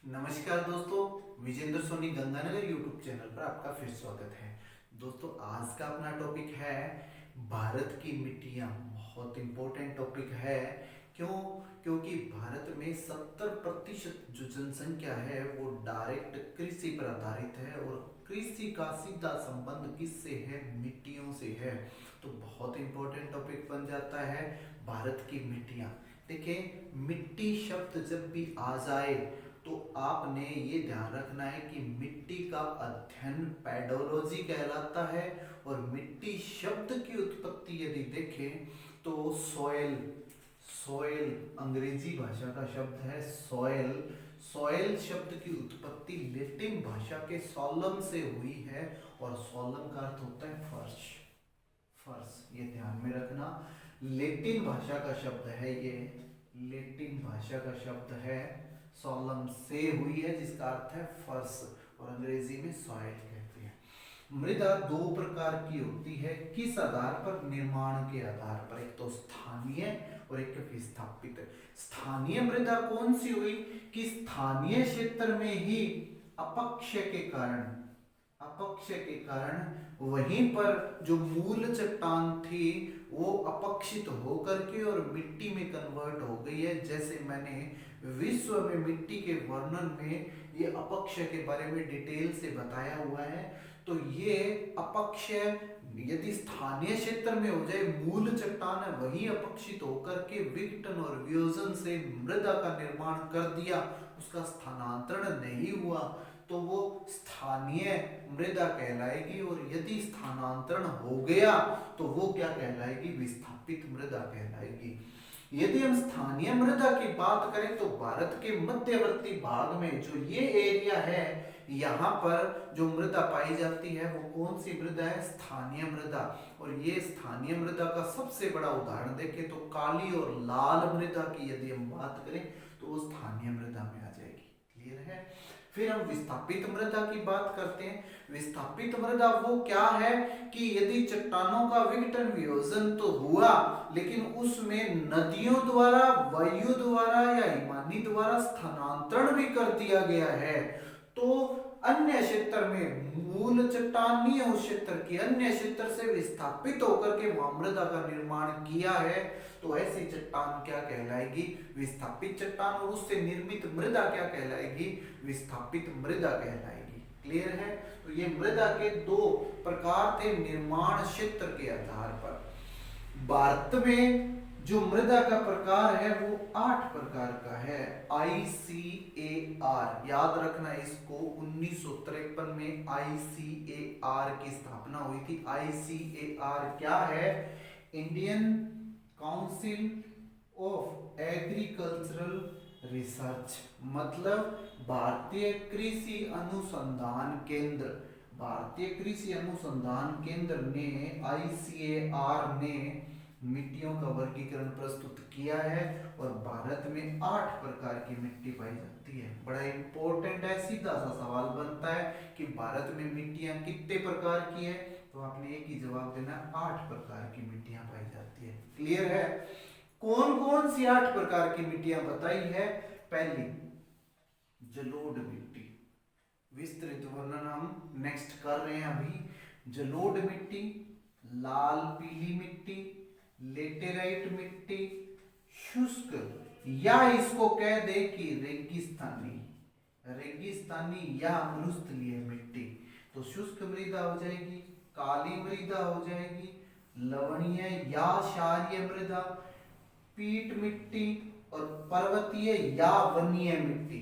नमस्कार दोस्तों, Vijendra Soni Ganganagar YouTube channel पर आपका फिर स्वागत है। दोस्तों, आज का अपना टॉपिक है भारत की मिट्टियाँ। बहुत इम्पोर्टेंट टॉपिक है। क्यों? क्योंकि भारत में 70% जो जनसंख्या है वो डायरेक्ट कृषि पर आधारित है और कृषि का सीधा संबंध किससे है? मिट्टियों से है। तो बहुत इम्पोर्टेंट टॉपिक बन जाता है भारत की मिट्टियाँ। देखिए, मिट्टी शब्द जब भी आ जाए तो आपने ये ध्यान रखना है कि मिट्टी का अध्ययन पेडोलॉजी कहलाता है। और मिट्टी शब्द की उत्पत्ति यदि देखें तो सॉइल, सॉइल अंग्रेजी भाषा का शब्द है सॉइल। सॉइल शब्द की उत्पत्ति लैटिन भाषा के सॉलम से हुई है और सॉलम का अर्थ होता है फर्श। फर्श, ये ध्यान में रखना। लैटिन भाषा का शब्द है ये, लैटिन भाषा का शब्द है सॉलम से हुई है जिसका अर्थ है फर्श और अंग्रेजी में सॉइल कहते हैं। मृदा दो प्रकार की होती है। किस आधार पर? निर्माण के आधार पर। एक तो स्थानीय और एक विस्थापित। स्थानीय मृदा कौन सी हुई कि स्थानीय क्षेत्र में ही अपक्ष के कारण, अपक्ष के कारण वहीं पर जो मूल चट्टान थी वो अपक्षित होकर के और मिट्टी में कन्वर्ट हो गई है। जैसे मैंने विश्व में मिट्टी के वर्णन में ये अपक्ष के बारे में डिटेल से बताया हुआ है। तो ये अपक्ष यदि स्थानीय क्षेत्र में हो जाए, मूल चट्टान है वही अपक्षित होकर के विघटन और वियोजन से मृदा का निर्माण कर दिया, उसका स्थानांतरण नहीं हुआ तो वो स्थानीय मृदा कहलाएगी। और यदि स्थानांतरण हो गया तो वो क्या कहलाएगी? विस्थापित मृदा कहलाएगी। यदि हम स्थानीय मृदा की बात करें तो भारत के मध्यवर्ती भाग में जो ये एरिया है, यहाँ पर जो मृदा पाई जाती है वो कौन सी मृदा है? स्थानीय मृदा। और ये स्थानीय मृदा का सबसे बड़ा उदाहरण देखें तो काली और लाल मृदा की यदि हम बात करें तो वो स्थानीय मृदा में आ जाएगी। क्लियर है? फिर हम विस्थापित मृदा की बात करते हैं। विस्थापित मृदा वो क्या है कि यदि चट्टानों का विघटन वियोजन तो हुआ लेकिन उसमें नदियों द्वारा, वायु द्वारा या हिमानी द्वारा स्थानांतरण भी कर दिया गया है, तो अन्य क्षेत्र में मूल चट्टान नहीं है, उस क्षेत्र की अन्य क्षेत्र से विस्थापित होकर के वहां मृदा का निर्माण किया है, तो ऐसी चट्टान क्या कहलाएगी? विस्थापित चट्टान। और उससे निर्मित मृदा क्या कहलाएगी? विस्थापित मृदा कहलाएगी। क्लियर है? तो ये मृदा के दो प्रकार थे निर्माण क्षेत्र के आधार पर। भारत में जो मृदा का प्रकार है वो 8 प्रकार का है। ICAR, याद रखना इसको। 1953 में ICAR की स्थापना हुई थी। ICAR क्या है? Indian council of agricultural research, मतलब भारतीय कृषि अनुसंधान केंद्र। भारतीय कृषि अनुसंधान केंद्र ने, ICAR ने मिट्टियों का वर्गीकरण प्रस्तुत किया है और भारत में 8 प्रकार की मिट्टी पाई जाती है। बड़ा इंपॉर्टेंट है, सीधा सा सवाल बनता है कि भारत में मिट्टियां कितने प्रकार की है, तो आपने एक ही जवाब देना, 8 प्रकार की मिट्टियां पाई जाती है। क्लियर है? कौन कौन सी 8 प्रकार की मिट्टियां बताई है? पहली, जलोढ़ मिट्टी। विस्तृत वर्णन हम नेक्स्ट कर रहे हैं अभी। जलोढ़ मिट्टी, लाल पीली मिट्टी, लेटेराइट मिट्टी, शुष्क या इसको कह दे कि रेगिस्तानी, रेगिस्तानी या मरुस्थलीय मिट्टी। तो शुष्क मृदा हो जाएगी, काली मृदा हो जाएगी, लवणीय या क्षारीय मृदा, पीट मिट्टी और पर्वतीय या वनीय मिट्टी।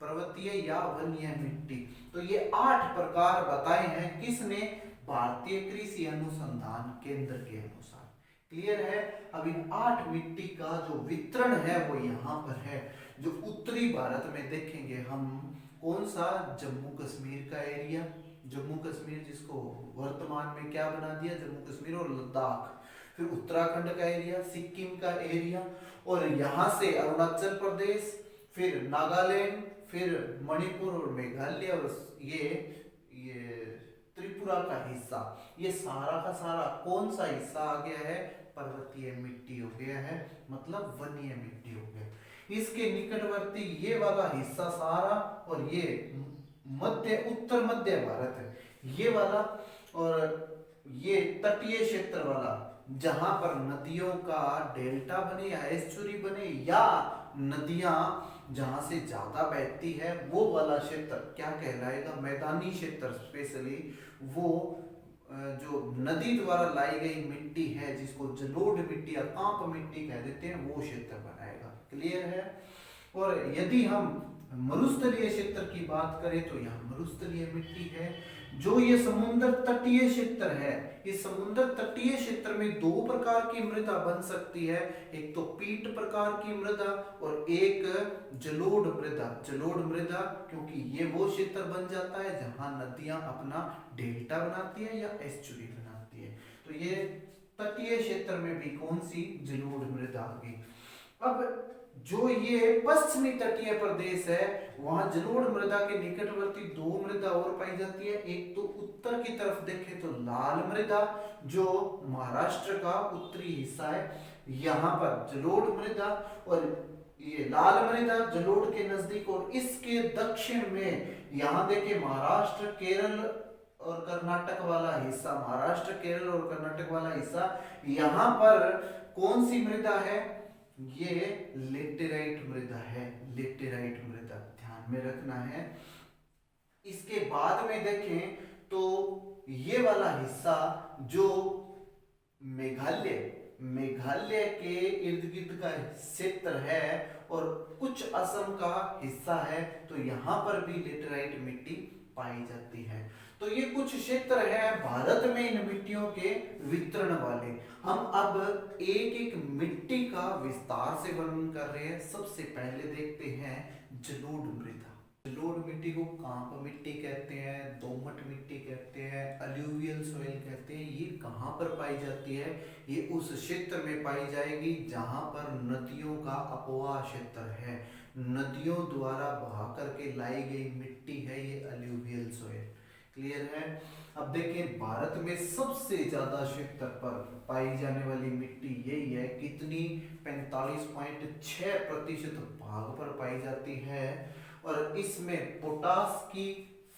पर्वतीय या वनीय मिट्टी। तो ये 8 प्रकार बताए हैं किसने? भारतीय कृषि अनुसंधान केंद्र के अनुसार। क्लियर है? अब इन 8 मिट्टी का जो वितरण है वो यहाँ पर है। जो उत्तरी भारत में देखेंगे हम, कौन सा? जम्मू कश्मीर का एरिया, जम्मू कश्मीर जिसको वर्तमान में क्या बना दिया? जम्मू कश्मीर और लद्दाख। फिर उत्तराखंड का एरिया, सिक्किम का एरिया, और यहाँ से अरुणाचल प्रदेश, फिर नागालैंड, फिर मणिपुर और मेघालय और ये त्रिपुरा का हिस्सा। ये सारा का सारा कौन सा हिस्सा आ गया है? पर्वतीय मिट्टी हो गया है, मतलब वनीय मिट्टी हो गया। इसके निकटवर्ती ये वाला हिस्सा सारा और ये मध्य उत्तर मध्य भारत है ये वाला, और ये तटीय क्षेत्र वाला जहां पर नदियों का डेल्टा बने या एस्चुरी बने या नदियां जहां से ज्यादा बहती है वो वाला क्षेत्र क्या कहलाएगा, मैदानी क्षेत्र। स्पेशली वो जो नदी द्वारा लाई गई मिट्टी है जिसको जलोढ़ मिट्टी या कांप मिट्टी कह देते हैं वो क्षेत्र बनाएगा। क्लियर है। और यदि हम मरुस्थलीय क्षेत्र की बात करें तो यहाँ मरुस्थलीय मिट्टी है। जो ये समुद्र तटीय क्षेत्र है, इस समुद्र तटीय क्षेत्र में दो प्रकार की मृदा बन सकती है, एक तो पीट प्रकार की मृदा और एक जलोढ़ मृदा। जलोढ़ मृदा क्योंकि ये वो क्षेत्र बन जाता है जहां नदियां अपना डेल्टा बनाती है या एस्चुरी बनाती है। तो ये तटीय क्षेत्र में भी कौन सी, जलोढ़ मृदा आ गई। अब जो ये पश्चिमी तटीय प्रदेश है वहां जलोढ़ मृदा के निकटवर्ती दो मृदा और पाई जाती है। एक तो उत्तर की तरफ देखें तो लाल मृदा जो महाराष्ट्र का उत्तरी हिस्सा है, यहाँ पर जलोढ़ मृदा, और ये लाल मृदा जलोढ़ के नजदीक, और इसके दक्षिण में यहाँ देखें महाराष्ट्र केरल और कर्नाटक वाला हिस्सा, महाराष्ट्र केरल और कर्नाटक वाला हिस्सा, यहाँ पर कौन सी मृदा है, ये लेटेराइट मृदा है। लेटेराइट मृदा ध्यान में रखना है। इसके बाद में देखें तो ये वाला हिस्सा जो मेघालय के इर्द गिर्द का क्षेत्र है और कुछ असम का हिस्सा है, तो यहाँ पर भी लेटेराइट मिट्टी पाई जाती है। तो ये कुछ क्षेत्र है भारत में इन मिट्टियों के वितरण वाले। हम अब एक एक मिट्टी का विस्तार से वर्णन कर रहे हैं। सबसे पहले देखते हैं जलोढ़ मृदा। जलोढ़ मिट्टी को कांप मिट्टी कहते हैं, दोमट मिट्टी कहते हैं, अलूवियल सॉइल कहते हैं। ये कहाँ पर पाई जाती है, ये उस क्षेत्र में पाई जाएगी जहां पर नदियों का अपवाह क्षेत्र है, नदियों द्वारा बहा करके लाई गई मिट्टी है, ये अलूवियल सॉइल। क्लियर है। अब देखिए भारत में सबसे ज्यादा क्षेत्र पर पाई जाने वाली मिट्टी यही है, कितनी 45.6% भाग पर पाई जाती है, और इसमें पोटास की,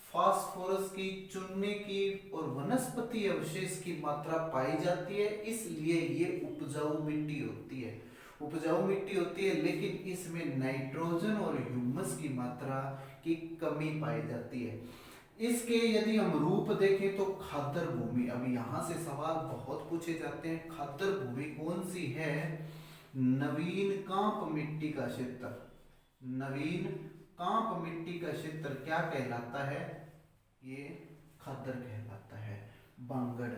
फास्फोरस की, चूने की और वनस्पति अवशेष की मात्रा पाई जाती है, इसलिए ये उपजाऊ मिट्टी होती है। उपजाऊ मिट्टी होती है लेकिन इसमें नाइट्रोजन और ह्यूमस की मात्रा की कमी पाई जाती है। इसके यदि हम रूप देखें तो खादर भूमि, अब यहां से सवाल बहुत पूछे जाते हैं, खादर भूमि कौन सी है, नवीन कांप मिट्टी का क्षेत्र। नवीन कांप मिट्टी का क्षेत्र क्या कहलाता है, ये खादर कहलाता है। बांगड़,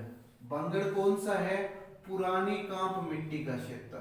बांगड़ कौन सा है, पुरानी कांप मिट्टी का क्षेत्र।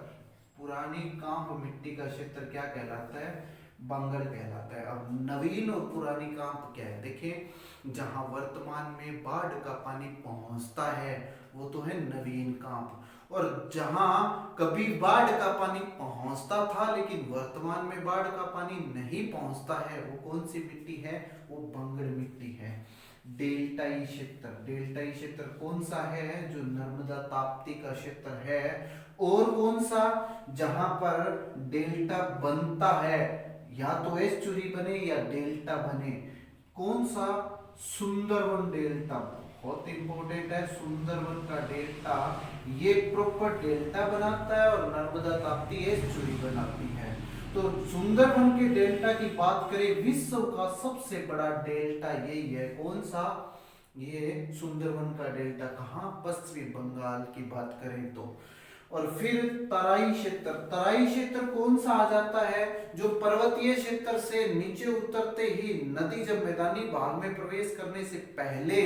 पुरानी कांप मिट्टी का क्षेत्र क्या कहलाता है, बांगड़ कहलाता है। अब नवीन और पुरानी कांप क्या है, देखिए जहां वर्तमान में बाढ़ का पानी पहुंचता है वो तो है नवीन कांप, और जहां कभी बाढ़ का पानी पहुंचता था लेकिन वर्तमान में बाढ़ का पानी नहीं पहुंचता है वो कौन सी मिट्टी है, वो बांगड़ मिट्टी है। डेल्टाई क्षेत्र, डेल्टाई क्षेत्र कौन सा है, जो नर्मदा ताप्ती का क्षेत्र है, और कौन सा जहां पर डेल्टा बनता है, या तो एस्चुरी बने या डेल्टा बने, कौन सा, सुंदरवन डेल्टा, बहुत इंपॉर्टेंट है। सुंदरवन का डेल्टा ये प्रॉपर डेल्टा बनाता है और नर्मदा ताप्ती एस्चुरी बनाती है। तो सुंदरवन के डेल्टा की बात करें, विश्व का सबसे बड़ा डेल्टा यही है, कौन सा, ये सुंदरवन का डेल्टा। कहाँ, पश्चिमी बंगाल की बात करें तो। और फिर तराई क्षेत्र, तराई क्षेत्र कौन सा आ जाता है, जो पर्वतीय क्षेत्र से नीचे उतरते ही नदी जब मैदानी भाग में प्रवेश करने से पहले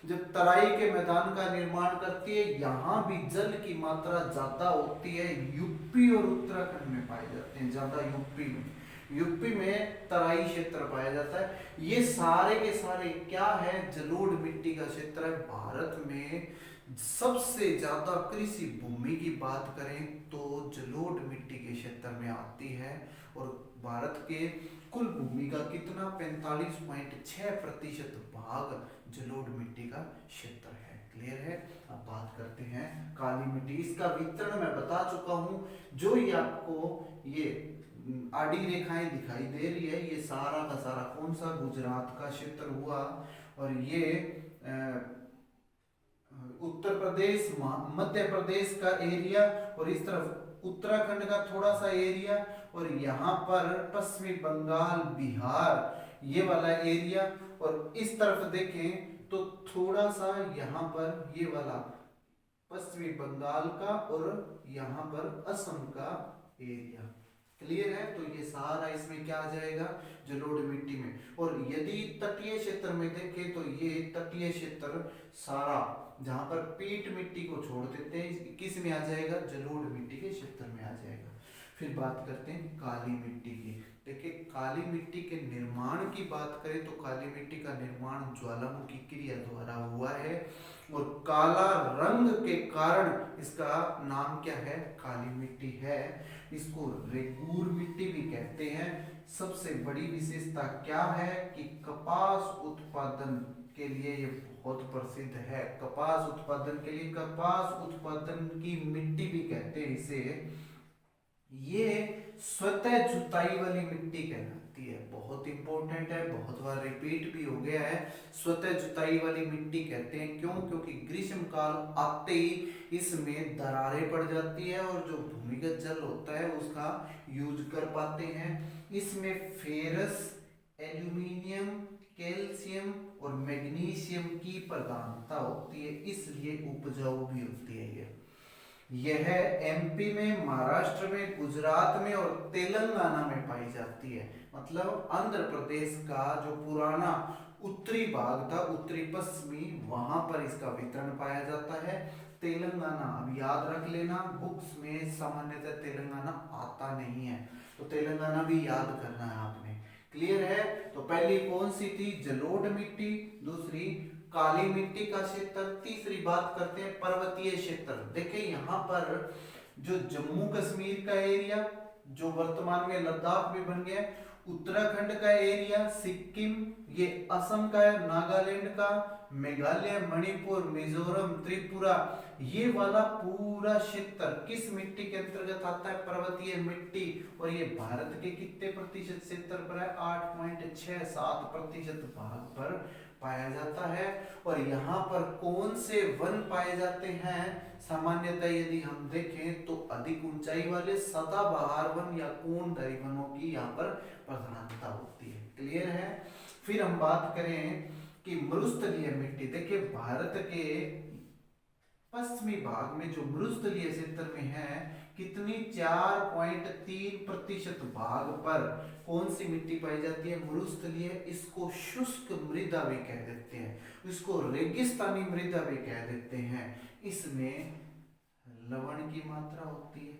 जब तराई के मैदान का निर्माण करती है, यहाँ भी जल की मात्रा ज्यादा होती है, यूपी और उत्तराखंड में पाए जाते हैं ज्यादा, यूपी में तराई क्षेत्र पाया जाता है। ये सारे के सारे क्या है, जलोढ़ मिट्टी का क्षेत्र है। भारत में सबसे ज्यादा कृषि भूमि की बात करें तो जलोढ़ मिट्टी के क्षेत्र में आती है, और भारत के कुल भूमि का कितना 45.6% भाग जलोढ़ मिट्टी का क्षेत्र है। क्लियर है। अब बात करते हैं काली मिट्टी। इसका वितरण मैं बता चुका हूं, जो ये आपको ये आड़ी रेखाएं दिखाई दे रही है, ये सारा का सारा कौन सा गुजरात का क्षेत्र हुआ। और ये उत्तर प्रदेश मध्य प्रदेश का एरिया, और इस तरफ उत्तराखंड का थोड़ा सा एरिया, और यहाँ पर पश्चिमी बंगाल बिहार ये वाला एरिया, और इस तरफ देखें तो थोड़ा सा यहाँ पर ये वाला पश्चिमी बंगाल का और यहाँ पर असम का एरिया। क्लियर है? तो ये सारा इसमें क्या आ जाएगा, जलोढ़ मिट्टी में। और यदि तटीय क्षेत्र में देखें तो ये तटीय क्षेत्र सारा जहां पर पीट मिट्टी को छोड़ देते हैं किस में आ जाएगा, जलोढ़ मिट्टी के क्षेत्र में आ जाएगा। फिर बात करते हैं काली मिट्टी की। देखिए काली मिट्टी के निर्माण की बात करें तो काली मिट्टी का निर्माण ज्वालामुखी क्रिया द्वारा हुआ है, और काला रंग के कारण इसका नाम क्या है, काली मिट्टी है। इसको रेगूर मिट्टी भी कहते हैं। सबसे बड़ी विशेषता क्या है कि कपास उत्पादन के लिए ये बहुत प्रसिद्ध है। कपास उत्पादन के लिए, कपास उत्पादन की मिट्टी भी कहते हैं इसे। ये स्वतः जुताई वाली मिट्टी कहलाती है, बहुत इंपॉर्टेंट है, बहुत बार रिपीट भी हो गया है। स्वतः जुताई वाली मिट्टी कहते हैं, क्यों? क्योंकि ग्रीष्म काल आते ही इसमें दरारें पड़ जाती है और जो भूमिगत जल होता है उसका यूज कर पाते हैं। इसमें फेरस, एल्यूमिनियम, कैल्शियम और मैग्नीशियम की प्रधानता होती है, इसलिए उपजाऊ भी होती है। यह एमपी में, महाराष्ट्र में, गुजरात में और तेलंगाना में पाई जाती है। मतलब आंध्र प्रदेश का जो पुराना उत्तरी भाग था, उत्तरी पश्चिमी, वहां पर इसका वितरण पाया जाता है। तेलंगाना, अब याद रख लेना, बुक्स में सामान्यतः तेलंगाना आता नहीं है, तो तेलंगाना भी याद करना है आपने। क्लियर है? तो पहली कौन सी थी, जलोढ़ मिट्टी, दूसरी काली मिट्टी का क्षेत्र, तीसरी बात करते हैं पर्वतीय क्षेत्र। देखिए यहाँ पर जो जम्मू कश्मीर का एरिया जो वर्तमान में लद्दाख भी बन गया, उत्तराखंड का एरिया, सिक्किम, ये असम का है, नागालैंड का, मेघालय, मणिपुर, मिजोरम, त्रिपुरा, ये वाला पूरा क्षेत्र किस मिट्टी के अंतर्गत आता है, पर्वतीय मिट्टी। और ये भारत के कितने प्रतिशत क्षेत्र पर है, 8.67% भाग पर पाया जाता है। और यहाँ पर कौन से वन पाए जाते हैं, सामान्यतः यदि हम देखें तो अधिक ऊंचाई वाले सदाबहार वन या कोनदारी वनों की यहाँ पर प्रधानता होती है। क्लियर है? फिर हम बात करें कि मरुस्थलीय मिट्टी। देखिए भारत के पश्चिमी भाग में जो मरुस्थलीय क्षेत्र में है, कितनी 4.3% भाग पर कौन सी मिट्टी पाई जाती है, मरुस्थलीय। इसको शुष्क मृदा भी कह देते हैं, इसको रेगिस्तानी मृदा भी कह देते हैं। इसमें लवण की मात्रा होती है,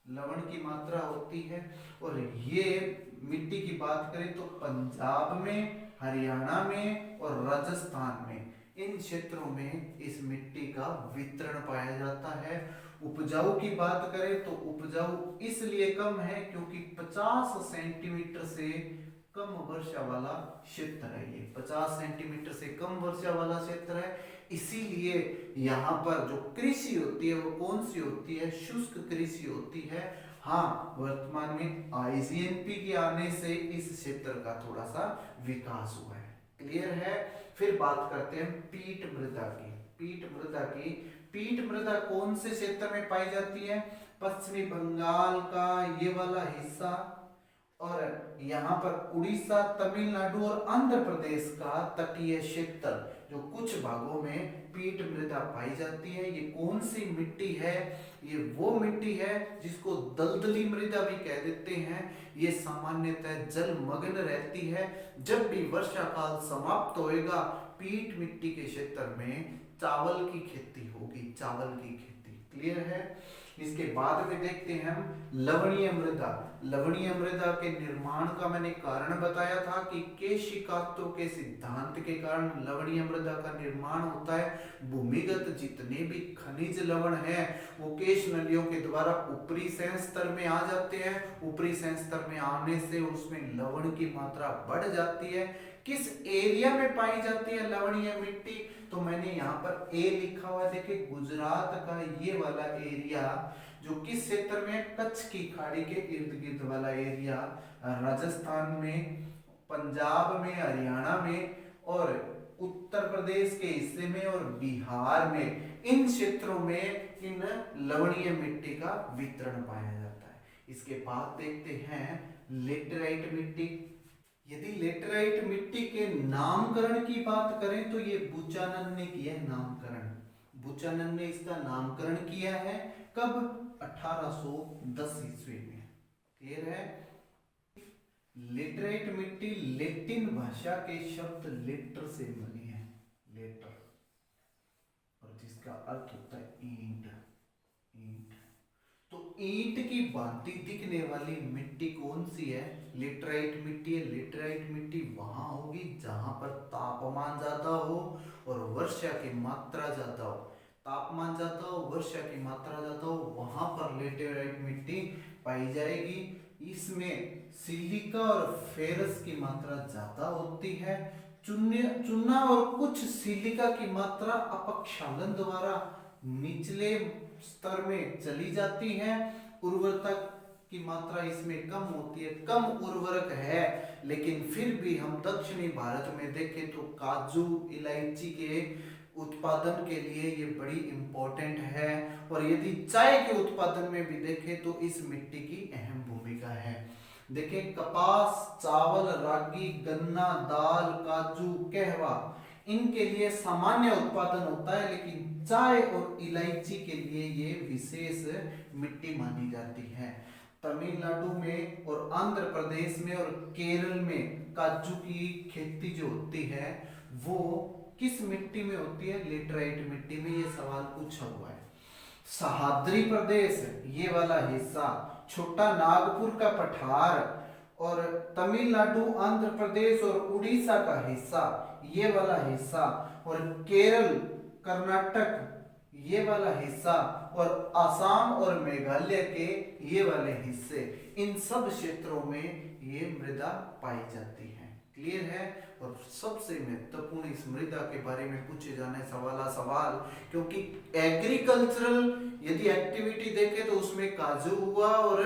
लवण की मात्रा होती है। और ये मिट्टी की बात करें तो पंजाब में, हरियाणा में और राजस्थान में, इन क्षेत्रों में इस मिट्टी का वितरण पाया जाता है। उपजाऊ की बात करें तो उपजाऊ इसलिए कम है क्योंकि 50 सेंटीमीटर से कम वर्षा वाला क्षेत्र है। ये 50 सेंटीमीटर से कम वर्षा वाला क्षेत्र है, इसीलिए यहाँ पर जो कृषि होती है वो कौन सी होती है, शुष्क कृषि होती है। हाँ, वर्तमान में आईजीएनपी के आने से इस क्षेत्र का थोड़ा सा विकास हुआ है। क्लियर है? फिर बात करते हैं पीट मृदा की। पीट मृदा कौन से क्षेत्र में पाई जाती है, पश्चिमी बंगाल का ये वाला हिस्सा, और यहाँ पर उड़ीसा, तमिलनाडु और आंध्र प्रदेश का तटीय क्षेत्र, जो कुछ भागों में पीट मृदा पाई जाती है। ये कौन सी मिट्टी है, ये वो मिट्टी है जिसको दलदली मृदा भी कह देते हैं। ये सामान्यतः जलमग्न रहती है। जब भी वर्षा काल समाप्त होएगा, पीट मिट्टी के क्षेत्र में चावल की खेती होगी, चावल की खेती। क्लियर है? इसके बाद में देखते हैं हम लवणीय मृदा। लवणीय मृदा के निर्माण का मैंने कारण बताया था कि केशिकात्व के सिद्धांत के कारण लवणीय मृदा का निर्माण होता है। भूमिगत जितने भी खनिज लवण हैं वो केश नलियों के द्वारा ऊपरी संय स्तर में आ जाते हैं। ऊपरी संय स्तर में आने से उसमें लवण की मात्रा बढ़ जाती है। किस एरिया में पाई जाती है लवणीय मिट्टी, तो मैंने यहाँ पर ए लिखा हुआ है। देखिए गुजरात का ये वाला एरिया जो किस क्षेत्र में, कच्छ की खाड़ी के इर्द गिर्द वाला एरिया, राजस्थान में, पंजाब में, हरियाणा में और उत्तर प्रदेश के हिस्से में और बिहार में, इन क्षेत्रों में इन लवणीय मिट्टी का वितरण पाया जाता है। इसके बाद देखते हैं लेटेराइट मिट्टी। यदि लेटेराइट मिट्टी के नामकरण की बात करें तो ये बुचानन ने किया है नामकरण। बुचानन ने इसका नामकरण किया है कब? 1810 ईस्वी में। क्लियर है? लेटेराइट मिट्टी लेटिन भाषा के शब्द लेटर से बनी है, लेटर, और जिसका अर्थ होता है ईंट। ईंट, तो ईंट की भांति दिखने वाली मिट्टी कौन सी है? लेटराइट मिट्टी है। लेटराइट मिट्टी वहां होगी जहां पर तापमान ज्यादा हो और वर्षा की मात्रा ज्यादा हो। तापमान ज्यादा हो, वर्षा की मात्रा ज्यादा हो, वहां पर लेटराइट मिट्टी पाई जाएगी। इसमें सिलिका और फेरस की मात्रा ज्यादा होती है। चूना और कुछ सिलिका की मात्रा अपक्षालन द्वारा निचले स्तर में चली जाती है। उर्वरता की मात्रा इसमें कम होती है, कम उर्वरक है, लेकिन फिर भी हम दक्षिणी भारत में देखें तो काजू इलायची के उत्पादन के लिए ये बड़ी इंपॉर्टेंट है। और यदि चाय के उत्पादन में भी देखें तो इस मिट्टी की अहम भूमिका है। देखिए कपास, चावल, रागी, गन्ना, दाल, काजू, कहवा, इनके लिए सामान्य उत्पादन होता है, लेकिन चाय और इलायची के लिए ये विशेष मिट्टी मानी जाती है। तमिलनाडु में और आंध्र प्रदेश में और केरल में काजू की खेती जो होती है वो किस मिट्टी में होती है? लेटराइट मिट्टी में। ये सवाल पूछा हुआ है। सह्याद्री प्रदेश ये वाला हिस्सा, छोटा नागपुर का पठार और तमिलनाडु, आंध्र प्रदेश और उड़ीसा का हिस्सा, ये वाला हिस्सा, और केरल, कर्नाटक ये वाला हिस्सा, और आसाम और मेघालय के ये वाले हिस्से, इन सब क्षेत्रों में ये मृदा पाई जाती है। क्लियर है? और सबसे महत्वपूर्ण इस मृदा के बारे में पूछे जाने सवाल, क्योंकि एग्रीकल्चरल यदि एक्टिविटी देखें तो उसमें काजू हुआ और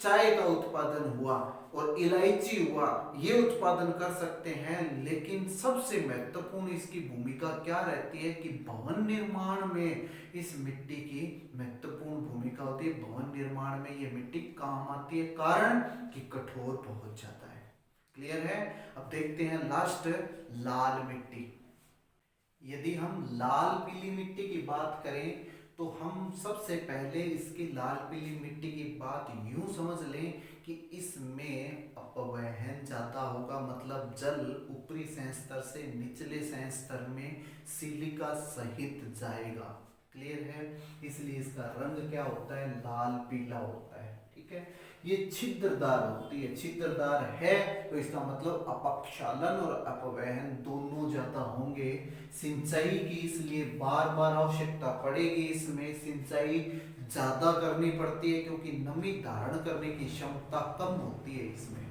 चाय का उत्पादन हुआ और इलायची हुआ, ये उत्पादन कर सकते हैं, लेकिन सबसे महत्वपूर्ण इसकी भूमिका क्या रहती है कि भवन निर्माण में इस मिट्टी की महत्वपूर्ण भूमिका होती है। भवन निर्माण में ये मिट्टी काम आती है, कारण कि कठोर बहुत ज्यादा है। क्लियर है? अब देखते हैं लास्ट, लाल मिट्टी। यदि हम लाल पीली मिट्टी की बात करें तो हम सबसे पहले इसकी लाल पीली मिट्टी की बात यूं समझ लें कि इसमें अपवहन ज्यादा होगा, मतलब जल ऊपरी संस्तर से निचले संस्तर में सिलिका सहित जाएगा। क्लियर है? इसलिए इसका रंग क्या होता है? लाल पीला होता है। ठीक है? ये छिद्रदार होती है। छिद्रदार है तो इसका मतलब अपक्षालन और अपवहन दोनों ज्यादा होंगे। सिंचाई की इसलिए बार बार आवश्यकता पड़ेगी, इसमें सिंचाई ज्यादा करनी पड़ती है क्योंकि नमी धारण करने की क्षमता कम होती है। इसमें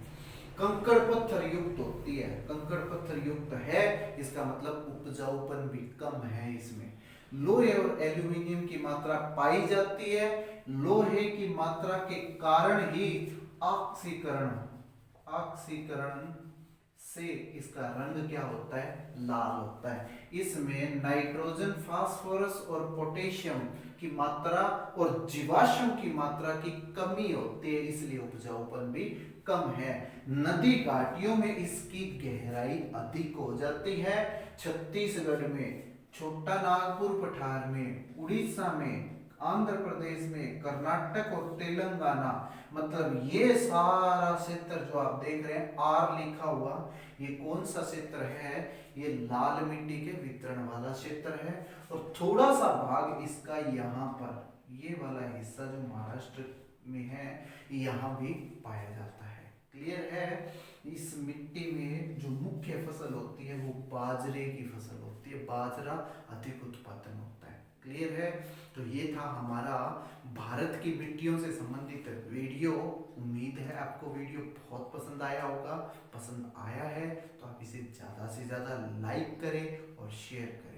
कंकड़ पत्थर युक्त होती है, कंकड़ पत्थर युक्त है, इसका मतलब उपजाऊपन भी कम है। इसमें लोहे और एल्यूमिनियम की मात्रा पाई जाती है। लोहे की मात्रा के कारण ही ऑक्सीकरण से इसका रंग क्या होता है? लाल होता है। इसमें नाइट्रोजन, फास्फोरस और पोटेशियम की मात्रा और जीवाश्म की मात्रा की कमी होती है, इसलिए उपजाऊपन भी कम है। नदी घाटियों में इसकी गहराई अधिक हो जाती है। छत्तीसगढ़ में, छोटा नागपुर पठार में, उड़ीसा में, आंध्र प्रदेश में, कर्नाटक और तेलंगाना, मतलब ये सारा क्षेत्र जो आप देख रहे हैं आर लिखा हुआ, ये कौन सा क्षेत्र है? ये लाल मिट्टी के वितरण वाला क्षेत्र है। और थोड़ा सा भाग इसका यहाँ पर, ये वाला हिस्सा जो महाराष्ट्र में है, यहाँ भी पाया जाता है। क्लियर है? इस मिट्टी में जो मुख्य फसल होती है वो बाजरे की फसल होती है। बाजरा अधिक उत्पादन होता है। क्लियर है? तो ये था हमारा भारत की मिट्टियों से संबंधित वीडियो। उम्मीद है आपको वीडियो बहुत पसंद आया होगा। पसंद आया है तो आप इसे ज़्यादा से ज़्यादा लाइक करें और शेयर करें।